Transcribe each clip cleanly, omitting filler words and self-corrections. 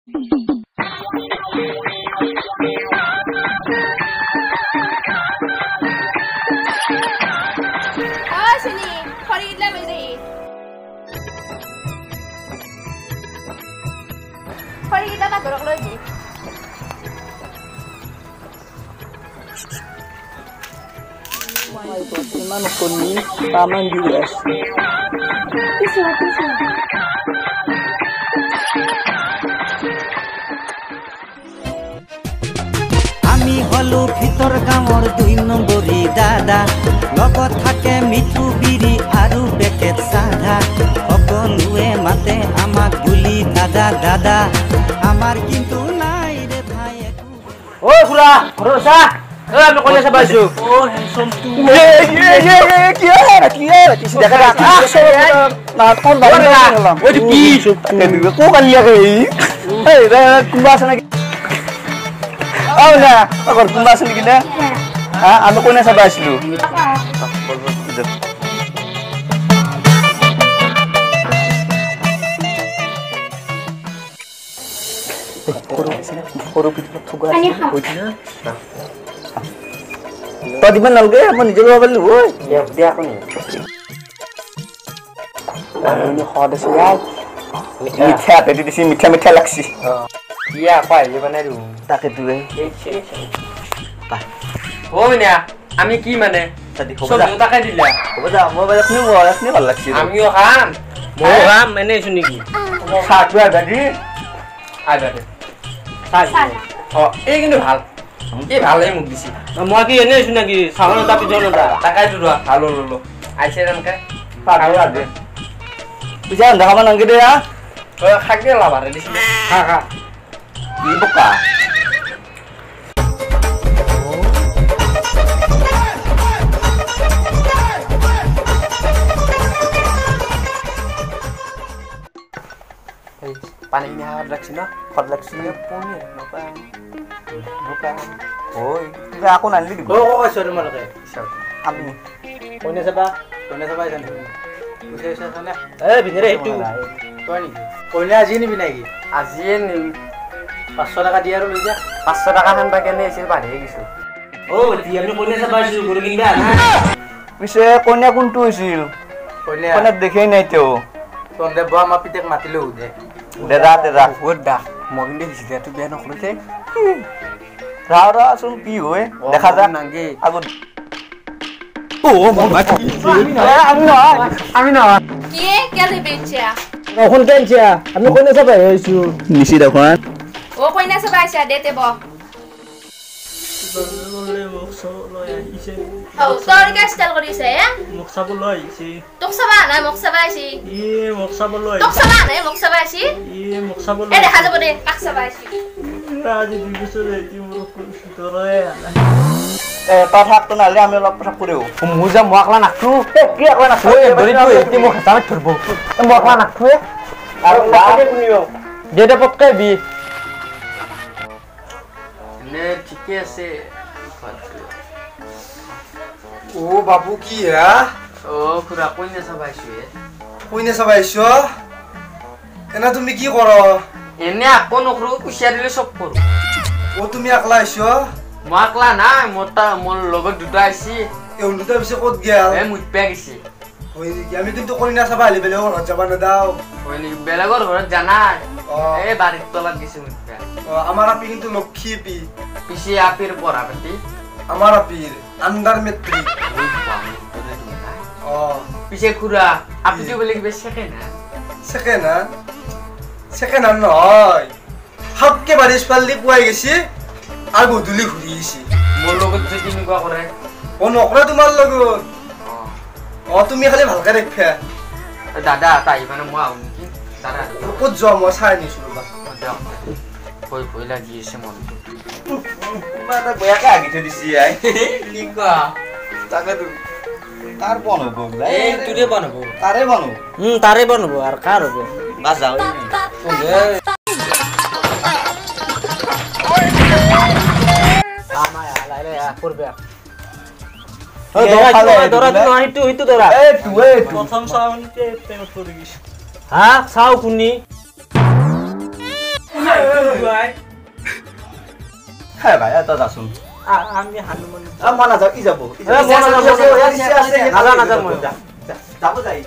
sini, khariidlah मेरी khariidlah tak gorok lagi itu iman kuni taman US bisa আমি হলো ভিতর গাঁৱৰ 2 নম্বৰী দাদা লগত থাকে মিঠু বিৰি আৰু পেকেট সাদা সকলোৱে মাতে আমাক বুলি দাদা দাদা আমাৰ কিন্তু নাই ৰে ভাই একো ঐ খুৰা ভৰসা আমি কইনা চাব আইছো ও হ্যান্ডসাম টু কি দেখা না কোন বাবা না ওই কি কো কালিয়া কই এই রে কুবা আছে নাকি আও না আগর কুবা আছে নাকি না হ্যাঁ আমি কইনা চাব আইছিলো Korup itu tugas. Tadi mana lagi? Mana jawab lu? Ya dia aku nih. Ini kode sih. Mitha tadi di sini mitha laksi. Iya apa ya mana dulu? Tak itu Oh ini ya, ami ki mana? Tadi So kita kan dilihat. Mau banyak nih kalau laksi. Ami kan. Mau ram ini sini ki. Satu ada di. Ada deh. Sana. Oh, ini কিন্তু ভাল। এই ভালই মুখ দিছি। মই কি এনে শুনা কি সাগৰ তাপি জন দা টাকাই দুৰা ভালো ললো। আইছে জানকে ভালো আছে bisa ndak mana gede ya খাগে লাভারে দিছি। ha ha ini buka Paningnya redaksi na, redaksinya punya bukan. oh enggak aku nanti di Oh, sorry malah kayak. kami Punya siapa? Sana. Usia sana. bener itu Tuan ini. Punya aja ini bina lagi. Azien 500 টাকা দিয়ে আৰু লৈ যা 500 টাকা খান পাকে নে এসে বাড়ে গেছো। oh dia আমি কোনে চাবা আইছো গৰু কিনবা না পিছে কন্যা কোনটো হৈছিল কইনা কন্যা দেখেই নাই তো তন্দে বয়া মা পিতেক মাতিলো দে দেদা ওডা মগিলে হিসিলে তো বিয়া নকলতে। রা আসুন কি হয় দেখা যা নাগে আগত ও মামা আমি না Kie, क्या ले बेचे? এখন কেনছে আমি কোনে চাবা আইছো নিচি দেখুন Oh, kau nak sebaik saja dete bo. Oh, sorry guys, style kau disay ya? মুখসাবলৈ সি Tok sabah na, mok sabah si. মুখসাবলৈ Tok sabah na, mok sabah si. মুখসাবলৈ Eh, dah ada boleh, pak sabah si. আজি দিবিছৰে কি মোৰ সুতৰে তই থাকতো নালে আমি অলপ কথা কৰিও মুজা মোকলা নাখু কি আকৌ নাথো ধৰি তো এতি মোক হাতাত ধৰব মোকলা নাখু আৰু বাকে শুনিও যেটা পটকাই বি নে ঠিকে আছে ও বাবু কি হা ও খুৰা কইনা চাবাইছো কইনা চাবাইছো এনা তুমি কি কৰ এনে আকো নকৰো কুছিয়া দিলে সব কৰো ও তুমি আকলা আইছো মোকলা নাই মোৰ লগত দুটা আইছি এই দুটা পিছে ক'ত গেল এ মুত পে গেছি হয় নেকি আমি কিন্তু কইনা চাবা আলি বেলেগৰ ঘৰত যাবা নদাও হয় নেকি বেলেগৰ ঘৰত জানাই অ'। এই বাৰীত তলত গেছি মুত পে আমাৰ আপি কিন্তু লক্ষী পি পিছে আপিৰ পঢ়া পাতি আমাৰ আপিৰ আন্ডাৰ মেট্ৰিক অ পিছে খুৰা আপুনি বলে কিবা শেখে না সেকেন্ড হ্যান্ড নহয় হাবকে বাৰিছ পাল্লি পুৱাই গেছি আৰু গধূলি ঘূৰি আহিছি মোৰ লগত যে কেনেকুৱা কৰে ও নকৰে তোমাৰ লগত অ তুমি খালি ভালকে দেখবা দাদা তাই মানে মই আহো নেকি দাদা ক'ত যোৱা মই চাই আনিছো ৰবা ভয় লাগি আছে মনটো তোমাৰ এটা বয়াকে আগি থৈ দিছি আই কি কোৱা তাকেতো কাৰ বন হ'ব এই তোৰে বনাব তাৰে বনো তাৰে বনাব আৰু কাৰ হ'ব বাস যাও আমায় আলাইলে কৰবে দৰা হিটো দৰা এই তুই প্ৰথম চাউনতে পেমেন্ট কৰি গিছ হা চাও কুনি ভাই হ্যাঁ ভাই তই যাচোন আমি হানুমান মই নাযাওঁ ই যাব নাযাওঁ মই যাব যাই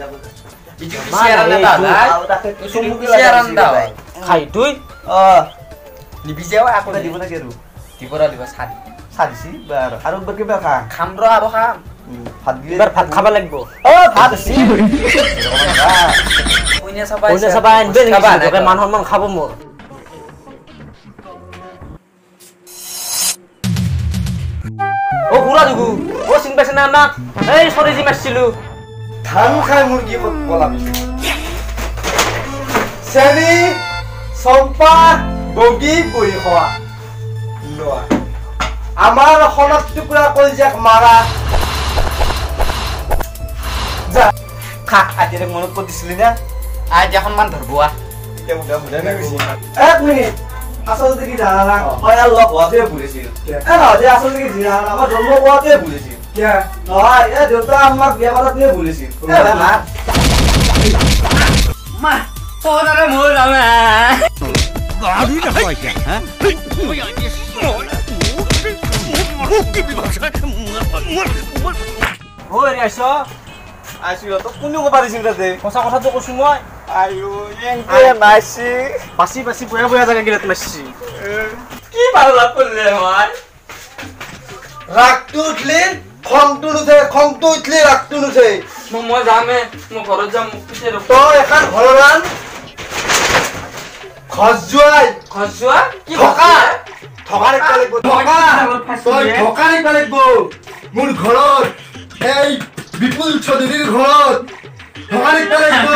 খাই তুই নিবিজেও আকৌ দিব লাগে আৰু দিব চাৰি চাৰিছি আৰু কিবা খা খাম ৰ আৰু খাম ভাত দিয়ে এবাৰ ভাত খাব লাগিব ভাত আছে পইনা চাবা আনবে নেকি মান সন্মান খাব মোৰ ও ঘুৰা দুগু ও চিন পাইছ না আমাক এই সৰিজি মাৰছিলো ধান খাই মুৰ্গী ক'ত পলাবি চেনি চম্পা বগী বহি খোৱা লোৱা আমাৰ সনত টুকুৰা কলজাক মাৰা যা খা আজিৰে মনত কৰি দিছিলি না আজ এখন মান ধৰবুৱা এক মিনিট আচলতে কি জানা না মই আৰু লগ হোৱাটোৱে ভুলিছিল আচলতে কি জানা না আমাৰ জন্ম হোৱাটোৱে ভুলিছিল নহয় এই দেউতা আমাক বিয়া পাতাটোৱে ভুলিছিল আইছো তো কোনে ক'ব পাৰিছিল তাতে সঁচা কথাটো কৈছো মই আইও এংকে নাইছি বাচি বাচি বয়া বয়া জাগা গিলাত মাৰছি কি ভাল লাভ কৰিলে মই ৰাগটো উঠলি খংটো নুঠে খংটো উঠলি ৰাগটো নুঠে মই যামে মই ঘৰত যাম পিছে তই এখন ঘৰৱান খজুৱাই খজুৱা কি ঠকা ঠকাৰ একটা লাগিব ঠকা তই ঠকাৰ একটা লাগিব মোৰ ঘৰত এই বিপুল চৌধুৰীৰ ঘৰত ঠকাৰ একটা লাগিব